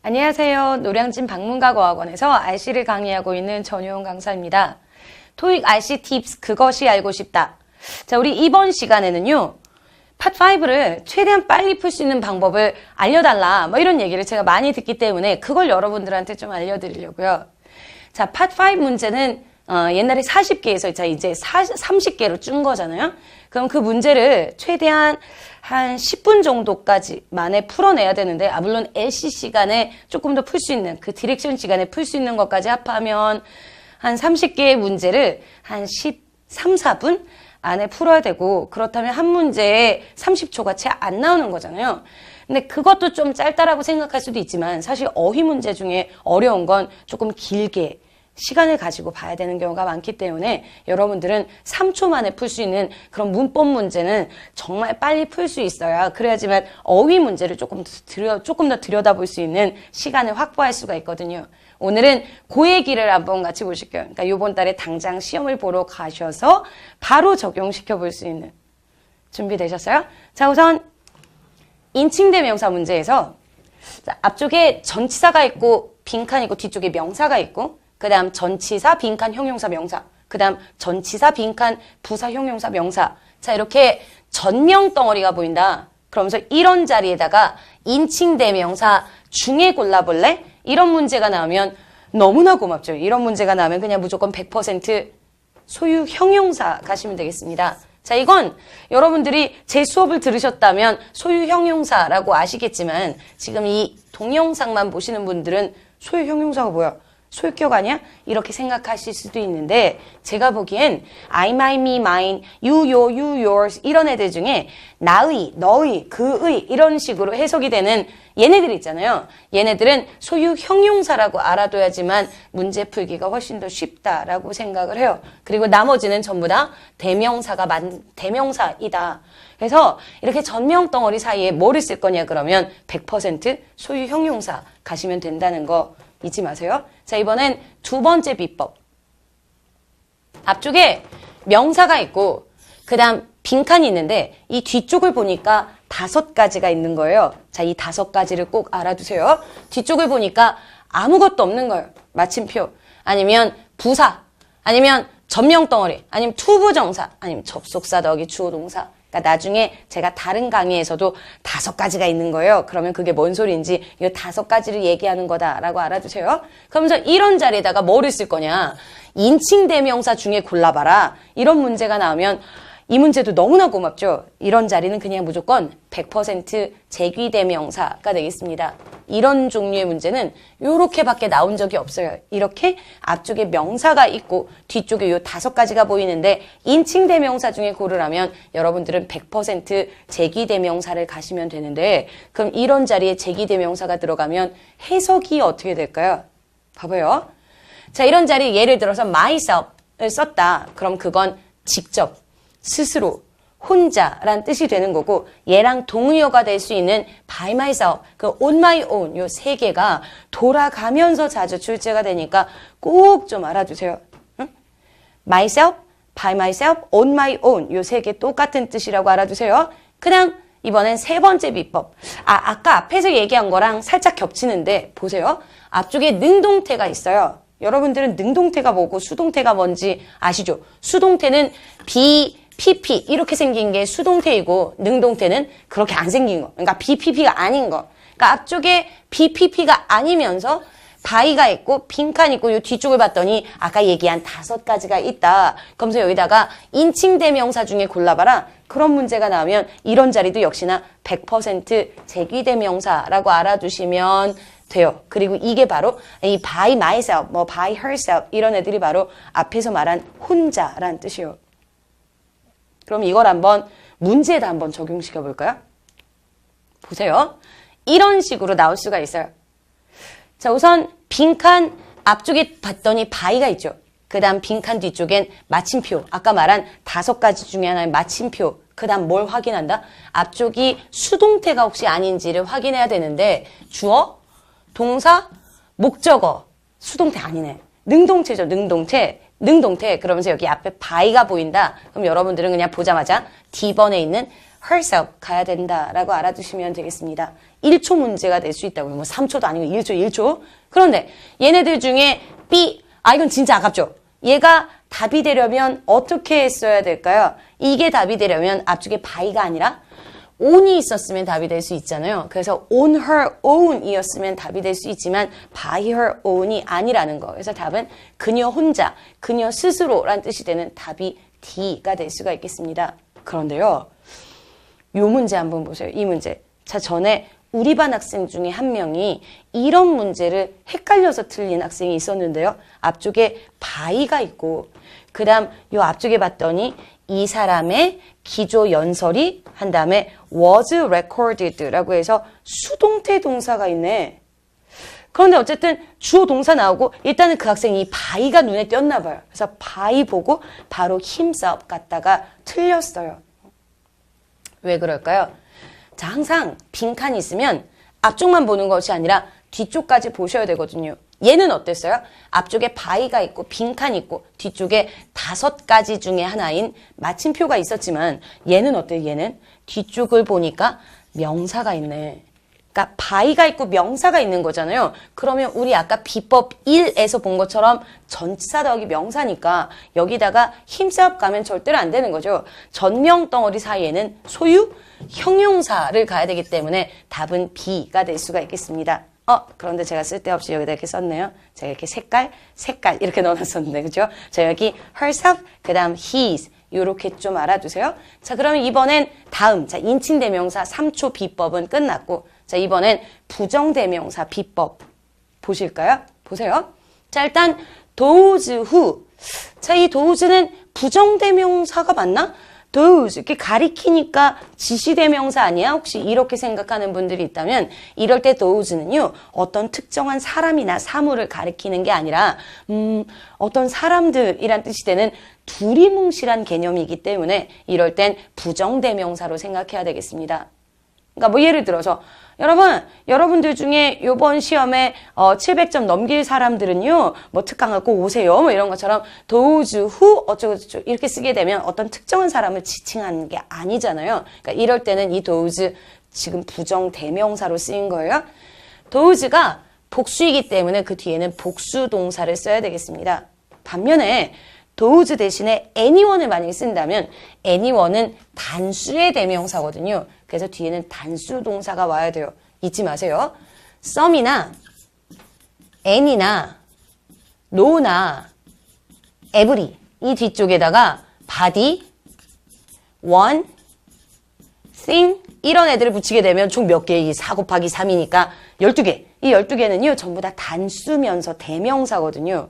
안녕하세요. 노량진 방문가어학원에서 RC를 강의하고 있는 전효영 강사입니다. 토익 RC 팁스 그것이 알고 싶다. 자, 우리 이번 시간에는요. 팟5를 최대한 빨리 풀 수 있는 방법을 알려달라. 뭐 이런 얘기를 제가 많이 듣기 때문에 그걸 여러분들한테 좀 알려드리려고요. 자, 팟5 문제는 옛날에 40개에서 이제 30개로 준 거잖아요. 그럼 그 문제를 최대한 한 10분 정도까지 만에 풀어내야 되는데, 물론 LC 시간에 조금 더 풀 수 있는, 그 디렉션 시간에 풀 수 있는 것까지 합하면 한 30개의 문제를 한 13, 4분 안에 풀어야 되고, 그렇다면 한 문제에 30초가 채 안 나오는 거잖아요. 근데 그것도 좀 짧다라고 생각할 수도 있지만, 사실 어휘 문제 중에 어려운 건 조금 길게 시간을 가지고 봐야 되는 경우가 많기 때문에 여러분들은 3초 만에 풀 수 있는 그런 문법 문제는 정말 빨리 풀 수 있어야, 그래야지만 어휘 문제를 조금 더 들여다볼 수 있는 시간을 확보할 수가 있거든요. 오늘은 그 얘기를 한번 같이 보실게요. 그러니까 이번 달에 당장 시험을 보러 가셔서 바로 적용시켜 볼 수 있는. 준비되셨어요? 자, 우선 인칭대명사 문제에서 앞쪽에 전치사가 있고 빈칸 있고 뒤쪽에 명사가 있고, 그 다음 전치사, 빈칸, 형용사, 명사. 그 다음 전치사, 빈칸, 부사, 형용사, 명사. 자, 이렇게 전명 덩어리가 보인다. 그러면서 이런 자리에다가 인칭대명사 중에 골라볼래? 이런 문제가 나오면 너무나 고맙죠. 이런 문제가 나오면 그냥 무조건 100% 소유 형용사 가시면 되겠습니다. 자, 이건 여러분들이 제 수업을 들으셨다면 소유 형용사라고 아시겠지만, 지금 이 동영상만 보시는 분들은 소유 형용사가 뭐야? 소유격 아니야? 이렇게 생각하실 수도 있는데, 제가 보기엔 I, my, me, mine, you, your, you, yours 이런 애들 중에 나의, 너의, 그의 이런 식으로 해석이 되는 얘네들 있잖아요. 얘네들은 소유 형용사라고 알아둬야지만 문제 풀기가 훨씬 더 쉽다라고 생각을 해요. 그리고 나머지는 전부 다 대명사이다. 그래서 이렇게 전명 덩어리 사이에 뭐를 쓸 거냐 그러면 100% 소유 형용사 가시면 된다는 거 잊지 마세요. 자, 이번엔 두 번째 비법. 앞쪽에 명사가 있고 그 다음 빈칸이 있는데 이 뒤쪽을 보니까 5가지가 있는 거예요. 자, 이 5가지를 꼭 알아두세요. 뒤쪽을 보니까 아무것도 없는 거예요. 마침표, 아니면 부사, 아니면 전명덩어리, 아니면 투부정사, 아니면 접속사 더하기 주어동사. 그러니까 나중에 제가 다른 강의에서도 5가지가 있는 거예요. 그러면 그게 뭔 소리인지 이 5가지를 얘기하는 거다라고 알아두세요. 그러면서 이런 자리에다가 뭐를 쓸 거냐. 인칭대명사 중에 골라봐라. 이런 문제가 나오면 이 문제도 너무나 고맙죠. 이런 자리는 그냥 무조건 100% 제귀대명사가 되겠습니다. 이런 종류의 문제는 이렇게밖에 나온 적이 없어요. 이렇게 앞쪽에 명사가 있고 뒤쪽에 요 5가지가 보이는데 인칭대명사 중에 고르라면 여러분들은 100% 제귀대명사를 가시면 되는데, 그럼 이런 자리에 제귀대명사가 들어가면 해석이 어떻게 될까요? 봐봐요. 자, 이런 자리에 예를 들어서 myself을 썼다. 그럼 그건 직접, 스스로, 혼자란 뜻이 되는 거고, 얘랑 동의어가 될 수 있는 by myself, 그 on my own 요 3개가 돌아가면서 자주 출제가 되니까 꼭 좀 알아두세요. 응? myself, by myself, on my own 요 3개 똑같은 뜻이라고 알아두세요. 그다음 이번엔 세 번째 비법. 아까 앞에서 얘기한 거랑 살짝 겹치는데 보세요. 앞쪽에 능동태가 있어요. 여러분들은 능동태가 뭐고 수동태가 뭔지 아시죠? 수동태는 PP 이렇게 생긴 게 수동태이고, 능동태는 그렇게 안 생긴 거. 그러니까 BPP가 아닌 거. 그러니까 앞쪽에 BPP가 아니면서 by가 있고 빈칸 있고 요 뒤쪽을 봤더니 아까 얘기한 5가지가 있다. 그러면서 여기다가 인칭대명사 중에 골라봐라. 그런 문제가 나오면 이런 자리도 역시나 100% 제귀대명사라고 알아두시면 돼요. 그리고 이게 바로 이 by myself, 뭐 by herself 이런 애들이 바로 앞에서 말한 혼자란 뜻이에요. 그럼 이걸 한번 문제에다 한번 적용시켜 볼까요? 보세요. 이런 식으로 나올 수가 있어요. 자, 우선 빈칸 앞쪽에 봤더니 by가 있죠. 그 다음 빈칸 뒤쪽엔 마침표. 아까 말한 5가지 중에 하나의 마침표. 그 다음 뭘 확인한다? 앞쪽이 수동태가 혹시 아닌지를 확인해야 되는데, 주어, 동사, 목적어. 수동태 아니네. 능동태죠. 능동태. 그러면서 여기 앞에 by가 보인다. 그럼 여러분들은 그냥 보자마자 D번에 있는 herself 가야 된다라고 알아두시면 되겠습니다. 1초 문제가 될 수 있다고요. 뭐 3초도 아니고 1초. 그런데 얘네들 중에 B, 이건 진짜 아깝죠. 얘가 답이 되려면 어떻게 했어야 될까요? 이게 답이 되려면 앞쪽에 by가 아니라 on이 있었으면 답이 될 수 있잖아요. 그래서 on her own 이었으면 답이 될 수 있지만 by her own이 아니라는 거. 그래서 답은 그녀 혼자, 그녀 스스로란 뜻이 되는 답이 D가 될 수가 있겠습니다. 그런데요. 요 문제 한번 보세요. 이 문제. 자, 전에 우리 반 학생 중에 한 명이 이런 문제를 헷갈려서 틀린 학생이 있었는데요. 앞쪽에 by가 있고 그 다음 요 앞쪽에 봤더니 이 사람의 기조 연설이 한 다음에 was recorded라고 해서 수동태 동사가 있네. 그런데 어쨌든 주어 동사 나오고 일단은 그 학생이 이 by가 눈에 띄었나 봐요. 그래서 by 보고 바로 himself 갔다가 틀렸어요. 왜 그럴까요? 자, 항상 빈칸이 있으면 앞쪽만 보는 것이 아니라 뒤쪽까지 보셔야 되거든요. 얘는 어땠어요? 앞쪽에 by가 있고 빈칸이 있고 뒤쪽에 5가지 중에 하나인 마침표가 있었지만 얘는 어때요? 얘는 뒤쪽을 보니까 명사가 있네. 그러니까 by가 있고 명사가 있는 거잖아요. 그러면 우리 아까 비법 1에서 본 것처럼 전치사 더하기 명사니까 여기다가 himself 가면 절대로 안 되는 거죠. 전명 덩어리 사이에는 소유, 형용사를 가야 되기 때문에 답은 B가 될 수가 있겠습니다. 그런데 제가 쓸데없이 여기다 이렇게 썼네요. 제가 이렇게 색깔 이렇게 넣어놨었는데, 그죠? 자, 여기 herself, 그 다음 his, 요렇게 좀 알아두세요. 자, 그러면 이번엔 다음, 자, 인칭대명사 3초 비법은 끝났고, 자, 이번엔 부정대명사 비법 보실까요? 보세요. 자, 일단 those who. 자, 이 those는 부정대명사가 맞나? those 이렇게 가리키니까 지시대명사 아니야? 혹시 이렇게 생각하는 분들이 있다면 이럴 때 those는요. 어떤 특정한 사람이나 사물을 가리키는 게 아니라 어떤 사람들이란 뜻이 되는 두리뭉실한 개념이기 때문에 이럴 땐 부정대명사로 생각해야 되겠습니다. 그러니까 뭐 예를 들어서 여러분들 중에 요번 시험에 700점 넘길 사람들은요, 뭐 특강을 꼭 오세요. 뭐 이런 것처럼 those who 어쩌고저쩌고 이렇게 쓰게 되면 어떤 특정한 사람을 지칭하는 게 아니잖아요. 그러니까 이럴 때는 이 those 지금 부정 대명사로 쓰인 거예요. those가 복수이기 때문에 그 뒤에는 복수 동사를 써야 되겠습니다. 반면에 those 대신에 anyone을 만약에 쓴다면 anyone은 단수의 대명사거든요. 그래서 뒤에는 단수 동사가 와야 돼요. 잊지 마세요. some이나 any나 no나 every 이 뒤쪽에다가 body, one, thing 이런 애들을 붙이게 되면 총 몇 개? 4 곱하기 3이니까 12개. 이 12개는요. 전부 다 단수면서 대명사거든요.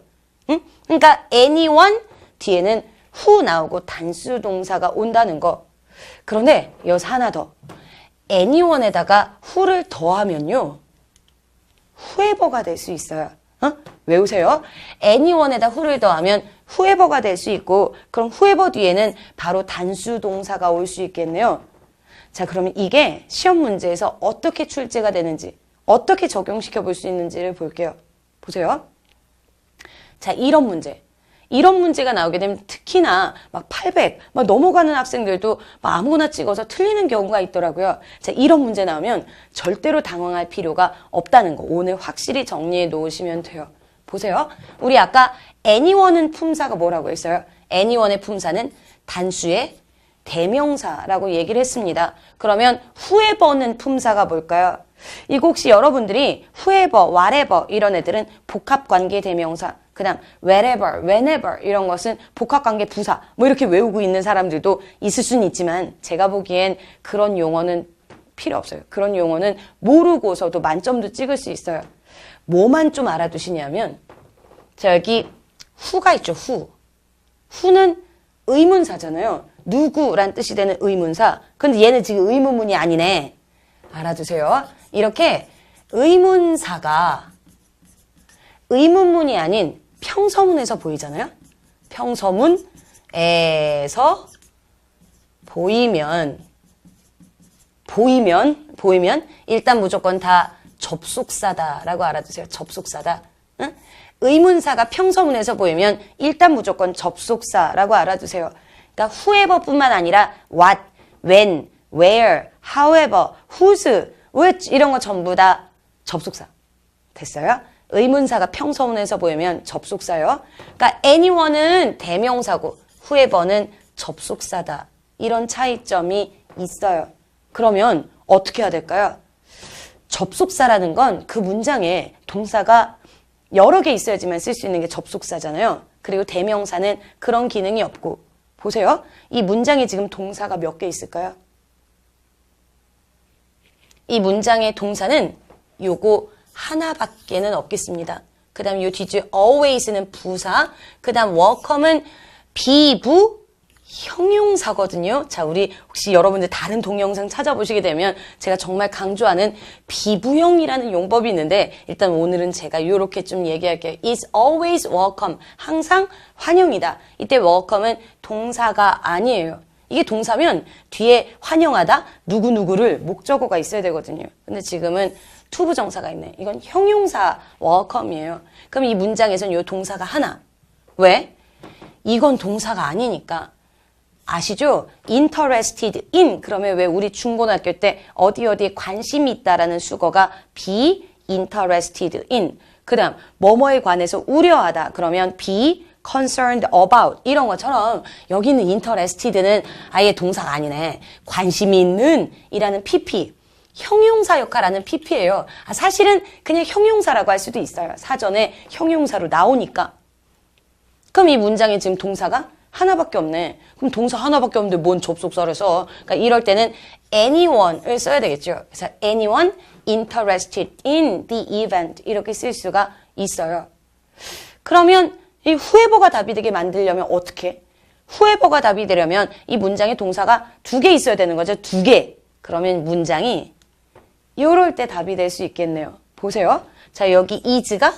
응? 그러니까 anyone 뒤에는 who 나오고 단수 동사가 온다는 거. 그런데 여기서 하나 더. anyone에다가 who를 더하면요. whoever가 될 수 있어요. 외우세요. anyone에다 who를 더하면 whoever가 될 수 있고 그럼 whoever 뒤에는 바로 단수 동사가 올 수 있겠네요. 자, 그러면 이게 시험 문제에서 어떻게 출제가 되는지 어떻게 적용시켜 볼 수 있는지를 볼게요. 보세요. 자, 이런 문제가 나오게 되면 특히나 막 800, 막 넘어가는 학생들도 막 아무거나 찍어서 틀리는 경우가 있더라고요. 자, 이런 문제 나오면 절대로 당황할 필요가 없다는 거 오늘 확실히 정리해 놓으시면 돼요. 보세요. 우리 아까 anyone은 품사가 뭐라고 했어요? anyone의 품사는 단수의 대명사라고 얘기를 했습니다. 그러면 whoever는 품사가 뭘까요? 이거 혹시 여러분들이 whoever, whatever 이런 애들은 복합관계 대명사 그 다음 wherever, whenever 이런 것은 복합관계 부사 뭐 이렇게 외우고 있는 사람들도 있을 수는 있지만 제가 보기엔 그런 용어는 필요 없어요. 그런 용어는 모르고서도 만점도 찍을 수 있어요. 뭐만 좀 알아두시냐면 자, 여기 who가 있죠. who는 의문사잖아요. 누구란 뜻이 되는 의문사. 근데 얘는 지금 의문문이 아니네. 알아두세요. 이렇게 의문사가 의문문이 아닌 평서문에서 보이잖아요. 평서문에서 보이면 일단 무조건 다 접속사다라고 알아두세요. 접속사다. 응? 의문사가 평서문에서 보이면 일단 무조건 접속사라고 알아두세요. 그러니까 whoever뿐만 아니라 what, when, where, however, whose, which 이런 거 전부 다 접속사. 됐어요? 의문사가 평서문에서 보이면 접속사요. 그러니까 anyone은 대명사고 whoever는 접속사다. 이런 차이점이 있어요. 그러면 어떻게 해야 될까요? 접속사라는 건 그 문장에 동사가 여러 개 있어야지만 쓸 수 있는 게 접속사잖아요. 그리고 대명사는 그런 기능이 없고 보세요. 이 문장에 지금 동사가 몇 개 있을까요? 이 문장의 동사는 요거 하나밖에는 없겠습니다. 그 다음 요 뒤줄 always는 부사, 그 다음 welcome은 비부 형용사거든요. 자, 우리 혹시 여러분들 다른 동영상 찾아보시게 되면 제가 정말 강조하는 비부형이라는 용법이 있는데 일단 오늘은 제가 이렇게 좀 얘기할게요. Is always welcome. 항상 환영이다. 이때 welcome은 동사가 아니에요. 이게 동사면 뒤에 환영하다 누구누구를 목적어가 있어야 되거든요. 근데 지금은 투부정사가 있네. 이건 형용사 welcome이에요. 그럼 이 문장에서는 이 동사가 하나. 왜? 이건 동사가 아니니까. 아시죠? interested in 그러면 왜 우리 중고등학교 때 어디에 관심이 있다라는 수거가 be interested in. 그 다음 뭐뭐에 관해서 우려하다 그러면 be concerned about 이런 것처럼 여기는 interested는 아예 동사가 아니네. 관심이 있는 이라는 pp. 형용사 역할하는 pp예요. 사실은 그냥 형용사라고 할 수도 있어요. 사전에 형용사로 나오니까. 그럼 이 문장에 지금 동사가 하나밖에 없네. 그럼 동사 하나밖에 없는데 뭔 접속사를 써? 그러니까 이럴 때는 anyone을 써야 되겠죠. 그래서 anyone interested in the event 이렇게 쓸 수가 있어요. 그러면 이 whoever가 답이 되게 만들려면 어떻게? whoever가 답이 되려면 이 문장에 동사가 2개 있어야 되는 거죠. 2개. 그러면 문장이 이럴 때 답이 될 수 있겠네요. 보세요. 자, 여기 is가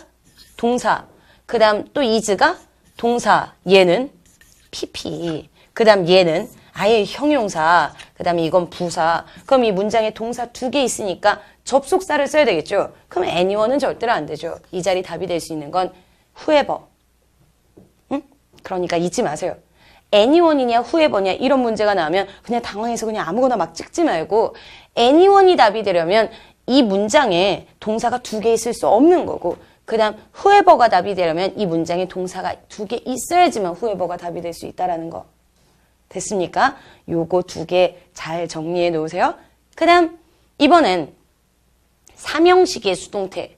동사. 그 다음 또 is가 동사. 얘는 pp. 그 다음 얘는 아예 형용사. 그 다음에 이건 부사. 그럼 이 문장에 동사 2개 있으니까 접속사를 써야 되겠죠. 그럼 anyone은 절대로 안 되죠. 이 자리 답이 될 수 있는 건 whoever. 응? 그러니까 잊지 마세요. anyone이냐 whoever냐 이런 문제가 나오면 그냥 당황해서 그냥 아무거나 막 찍지 말고 anyone이 답이 되려면 이 문장에 동사가 2개 있을 수 없는 거고 그 다음 whoever가 답이 되려면 이 문장에 동사가 2개 있어야지만 whoever가 답이 될 수 있다라는 거. 됐습니까? 요거 2개 잘 정리해 놓으세요. 그 다음 이번엔 3형식의 수동태.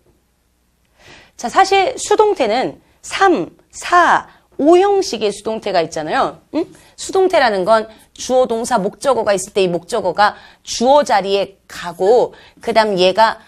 자, 사실 수동태는 3, 4, 5형식의 수동태가 있잖아요. 응? 수동태라는 건 주어, 동사, 목적어가 있을 때 이 목적어가 주어 자리에 가고 그 다음 얘가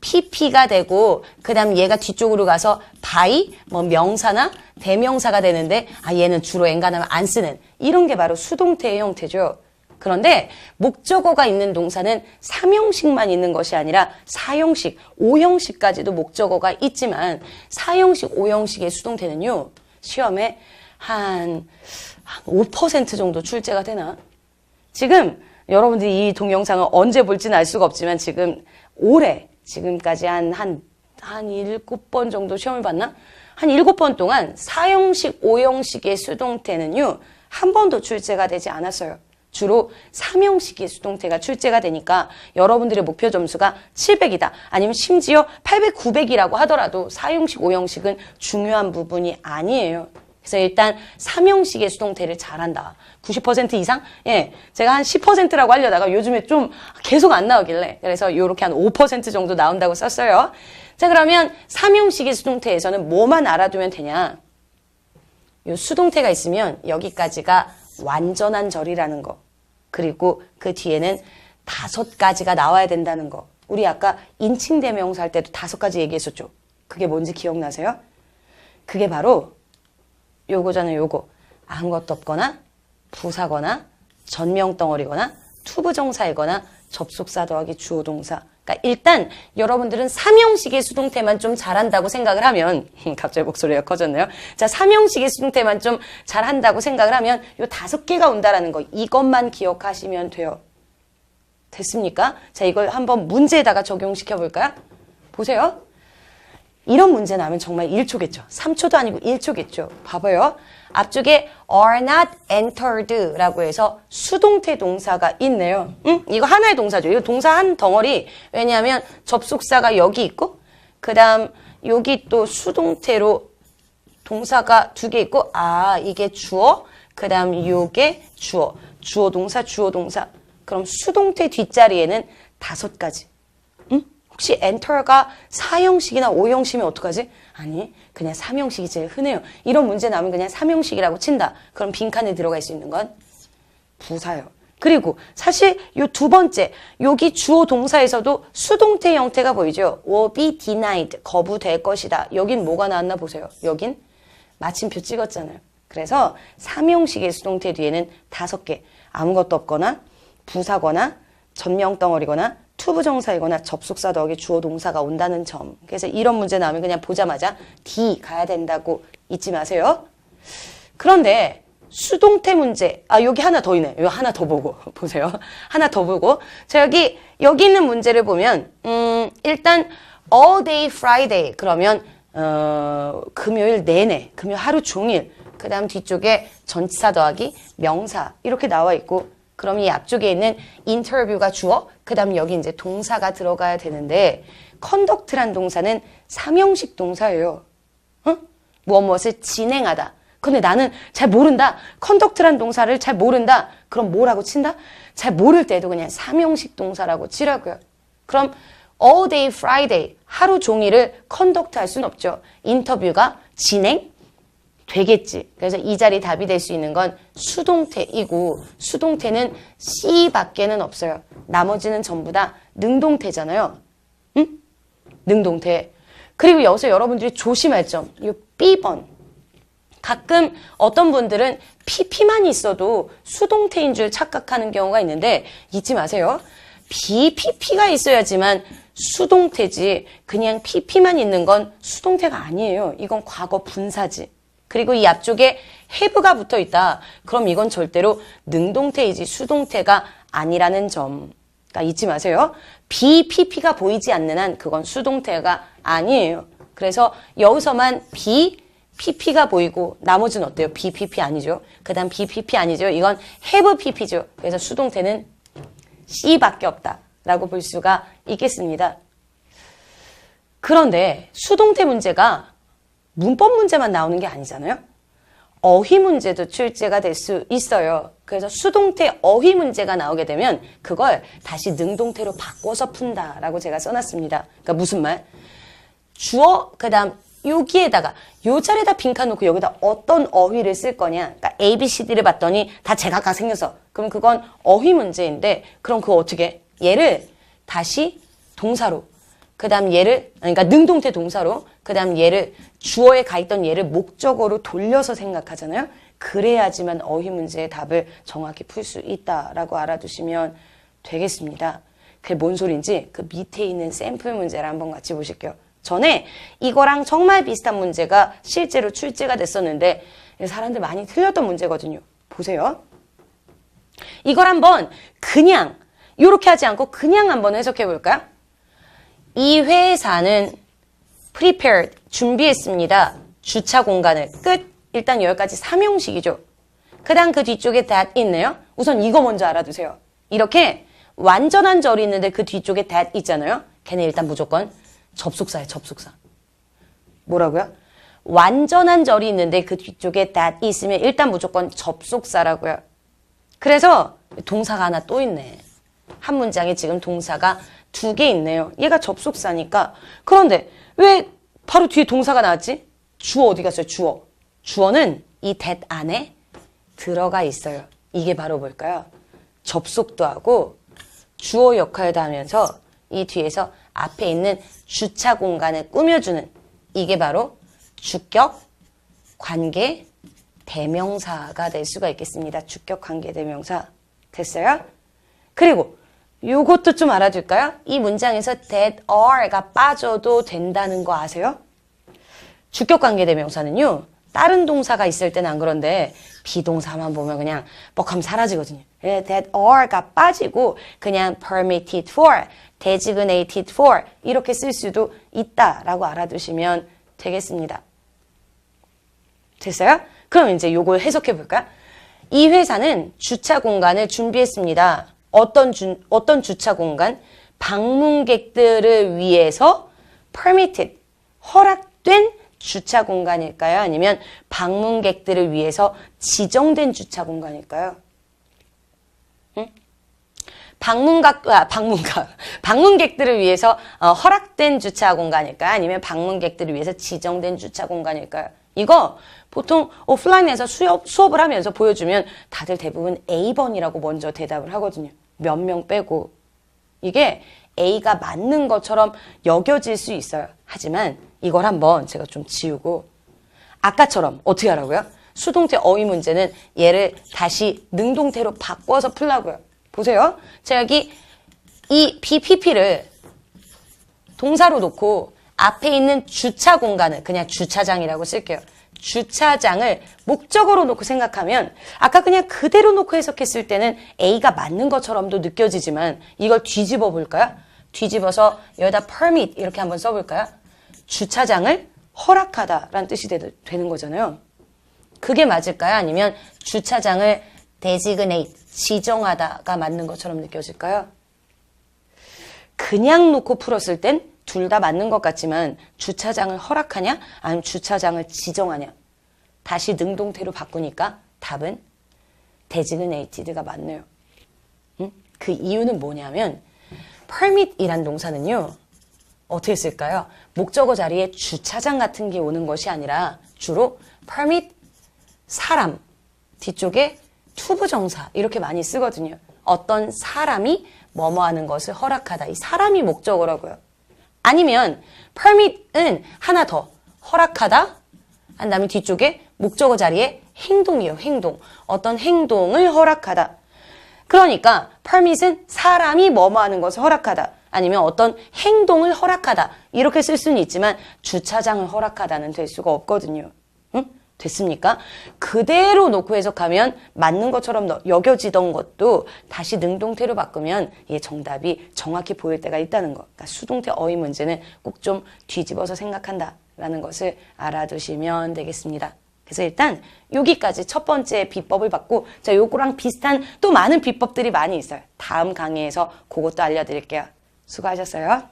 PP가 되고 그 다음 얘가 뒤쪽으로 가서 by, 뭐 명사나 대명사가 되는데 얘는 주로 엔간하면 안 쓰는 이런 게 바로 수동태의 형태죠. 그런데 목적어가 있는 동사는 3형식만 있는 것이 아니라 4형식, 5형식까지도 목적어가 있지만 4형식, 5형식의 수동태는요. 시험에 한 5% 정도 출제가 되나? 지금 여러분들이 이 동영상을 언제 볼지는 알 수가 없지만 지금 올해 지금까지 한 7번 정도 시험을 봤나? 한 7번 동안 4형식, 5형식의 수동태는요. 한 번도 출제가 되지 않았어요. 주로 3형식의 수동태가 출제가 되니까 여러분들의 목표 점수가 700이다. 아니면 심지어 800, 900이라고 하더라도 4형식, 5형식은 중요한 부분이 아니에요. 그래서 일단 3형식의 수동태를 잘한다. 90% 이상? 예, 제가 한 10%라고 하려다가 요즘에 좀 계속 안 나오길래 그래서 이렇게 한 5% 정도 나온다고 썼어요. 자, 그러면 3형식의 수동태에서는 뭐만 알아두면 되냐? 요 수동태가 있으면 여기까지가 완전한 절이라는 거. 그리고 그 뒤에는 5가지가 나와야 된다는 거. 우리 아까 인칭대명사 할 때도 5가지 얘기했었죠. 그게 뭔지 기억나세요? 그게 바로 요거잖아요. 요거. 아무것도 없거나 부사거나 전명덩어리거나 투부정사이거나 접속사 더하기 주어동사. 그러니까 일단 여러분들은 3형식의 수동태만 좀 잘한다고 생각을 하면 갑자기 목소리가 커졌네요. 자, 3형식의 수동태만 좀 잘한다고 생각을 하면 요 5개가 온다라는 거 이것만 기억하시면 돼요. 됐습니까? 자, 이걸 한번 문제에다가 적용시켜 볼까요? 보세요. 이런 문제 나오면 정말 1초겠죠. 3초도 아니고 1초겠죠. 봐봐요. 앞쪽에 are not entered라고 해서 수동태 동사가 있네요. 응? 이거 하나의 동사죠. 이거 동사 한 덩어리. 왜냐하면 접속사가 여기 있고 그 다음 여기 또 수동태로 동사가 2개 있고 이게 주어 그 다음 요게 주어. 주어 동사 주어 동사. 그럼 수동태 뒷자리에는 5가지. 응? 혹시 enter가 4형식이나 5형식이면 어떡하지? 아니, 그냥 3형식이 제일 흔해요. 이런 문제 나오면 그냥 3형식이라고 친다. 그럼 빈칸에 들어갈 수 있는 건 부사요. 그리고 사실 요 2번째, 여기 주어 동사에서도 수동태 형태가 보이죠? will be denied, 거부될 것이다. 여긴 뭐가 나왔나 보세요. 여긴 마침표 찍었잖아요. 그래서 3형식의 수동태 뒤에는 5개, 아무것도 없거나 부사거나 전명덩어리거나 투부정사이거나 접속사 덕에 주어 동사가 온다는 점. 그래서 이런 문제 나오면 그냥 보자마자 D 가야 된다고 잊지 마세요. 그런데 수동태 문제, 여기 하나 더 있네. 여기 하나 더 보고 보세요. 하나 더 보고. 자, 여기 있는 문제를 보면 일단 all day Friday 그러면 금요일 내내, 금요일 하루 종일. 그 다음 뒤쪽에 전치사 더하기 명사 이렇게 나와 있고 그럼 이 앞쪽에 있는 인터뷰가 주어, 그 다음 여기 이제 동사가 들어가야 되는데 conduct란 동사는 3형식 동사예요. 응? 무엇을 진행하다. 근데 나는 잘 모른다. conduct란 동사를 잘 모른다. 그럼 뭐라고 친다? 잘 모를 때도 그냥 3형식 동사라고 치라고요. 그럼 all day Friday, 하루 종일을 conduct 할 수는 없죠. 인터뷰가 진행? 되겠지. 그래서 이 자리 답이 될 수 있는 건 수동태이고 수동태는 C밖에는 없어요. 나머지는 전부 다 능동태잖아요. 응? 능동태. 그리고 여기서 여러분들이 조심할 점. 이 B번. 가끔 어떤 분들은 PP만 있어도 수동태인 줄 착각하는 경우가 있는데 잊지 마세요. BPP가 있어야지만 수동태지 그냥 PP만 있는 건 수동태가 아니에요. 이건 과거 분사지. 그리고 이 앞쪽에 have가 붙어 있다. 그럼 이건 절대로 능동태이지 수동태가 아니라는 점. 그러니까 잊지 마세요. BPP가 보이지 않는 한 그건 수동태가 아니에요. 그래서 여기서만 BPP가 보이고 나머지는 어때요? BPP 아니죠. 그 다음 BPP 아니죠. 이건 have PP죠. 그래서 수동태는 C밖에 없다라고 볼 수가 있겠습니다. 그런데 수동태 문제가 문법 문제만 나오는 게 아니잖아요. 어휘 문제도 출제가 될 수 있어요. 그래서 수동태 어휘 문제가 나오게 되면 그걸 다시 능동태로 바꿔서 푼다라고 제가 써놨습니다. 그러니까 무슨 말? 주어 그 다음 여기에다가 요 자리에다 빈칸 놓고 여기다 어떤 어휘를 쓸 거냐. 그러니까 A, B, C, D를 봤더니 다 제각각 생겨서 그럼 그건 어휘 문제인데 그럼 그거 어떻게? 얘를 다시 동사로 그 다음 얘를 그러니까 능동태 동사로 그 다음 얘를 주어에 가 있던 얘를 목적어로 돌려서 생각하잖아요. 그래야지만 어휘 문제의 답을 정확히 풀 수 있다라고 알아두시면 되겠습니다. 그게 뭔 소린지 그 밑에 있는 샘플 문제를 한번 같이 보실게요. 전에 이거랑 정말 비슷한 문제가 실제로 출제가 됐었는데 사람들 많이 틀렸던 문제거든요. 보세요. 이걸 한번 그냥 이렇게 하지 않고 그냥 한번 해석해 볼까요? 이 회사는 prepared, 준비했습니다. 주차 공간을. 끝. 일단 여기까지 3형식이죠. 그 다음 그 뒤쪽에 that 있네요. 우선 이거 먼저 알아두세요. 이렇게 완전한 절이 있는데 그 뒤쪽에 that 있잖아요. 걔네 일단 무조건 접속사예요. 접속사. 뭐라고요? 완전한 절이 있는데 그 뒤쪽에 that 있으면 일단 무조건 접속사라고요. 그래서 동사가 하나 또 있네. 한 문장에 지금 동사가 2개 있네요. 얘가 접속사니까. 그런데 왜 바로 뒤에 동사가 나왔지? 주어 어디 갔어요? 주어. 주어는 이 that 안에 들어가 있어요. 이게 바로 뭘까요? 접속도 하고 주어 역할도 하면서 이 뒤에서 앞에 있는 주차 공간을 꾸며주는 이게 바로 주격 관계 대명사가 될 수가 있겠습니다. 주격 관계 대명사. 됐어요? 그리고 요것도 좀 알아둘까요? 이 문장에서 that are가 빠져도 된다는 거 아세요? 주격 관계 대명사는요. 다른 동사가 있을 때는 안 그런데 비동사만 보면 그냥 뻑하면 사라지거든요. that are가 빠지고 그냥 permitted for, designated for 이렇게 쓸 수도 있다라고 알아두시면 되겠습니다. 됐어요? 그럼 이제 요걸 해석해 볼까요? 이 회사는 주차 공간을 준비했습니다. 어떤 주차 공간? 방문객들을 위해서 permitted, 허락된 주차 공간일까요? 아니면 방문객들을 위해서 지정된 주차 공간일까요? 응? 방문객들을 위해서 허락된 주차 공간일까요? 아니면 방문객들을 위해서 지정된 주차 공간일까요? 이거 보통 오프라인에서 수업을 하면서 보여주면 다들 대부분 A번이라고 먼저 대답을 하거든요. 몇 명 빼고. 이게 A가 맞는 것처럼 여겨질 수 있어요. 하지만 이걸 한번 제가 좀 지우고 아까처럼 어떻게 하라고요? 수동태 어휘 문제는 얘를 다시 능동태로 바꿔서 풀라고요. 보세요. 제가 여기 이 BPP를 동사로 놓고 앞에 있는 주차 공간을 그냥 주차장이라고 쓸게요. 주차장을 목적어로 놓고 생각하면 아까 그냥 그대로 놓고 해석했을 때는 A가 맞는 것처럼도 느껴지지만 이걸 뒤집어 볼까요? 뒤집어서 여기다 permit 이렇게 한번 써볼까요? 주차장을 허락하다라는 뜻이 되는 거잖아요. 그게 맞을까요? 아니면 주차장을 designate, 지정하다가 맞는 것처럼 느껴질까요? 그냥 놓고 풀었을 땐 둘 다 맞는 것 같지만 주차장을 허락하냐? 아니면 주차장을 지정하냐? 다시 능동태로 바꾸니까 답은 designated가 맞네요. 그 이유는 뭐냐면 permit이란 동사는요. 어떻게 쓸까요? 목적어 자리에 주차장 같은 게 오는 것이 아니라 주로 permit, 사람, 뒤쪽에 투부정사 이렇게 많이 쓰거든요. 어떤 사람이 뭐뭐 하는 것을 허락하다. 이 사람이 목적어라고요. 아니면 permit은 하나 더 허락하다 한 다음에 뒤쪽에 목적어 자리에 행동이에요. 행동. 어떤 행동을 허락하다. 그러니까 permit은 사람이 뭐뭐 하는 것을 허락하다. 아니면 어떤 행동을 허락하다. 이렇게 쓸 수는 있지만 주차장을 허락하다는 될 수가 없거든요. 응? 됐습니까? 그대로 놓고 해석하면 맞는 것처럼 여겨지던 것도 다시 능동태로 바꾸면 이게 정답이 정확히 보일 때가 있다는 거. 그러니까 수동태 어휘 문제는 꼭 좀 뒤집어서 생각한다라는 것을 알아두시면 되겠습니다. 그래서 일단 여기까지 첫 번째 비법을 받고 자 요거랑 비슷한 또 많은 비법들이 많이 있어요. 다음 강의에서 그것도 알려드릴게요. 수고하셨어요.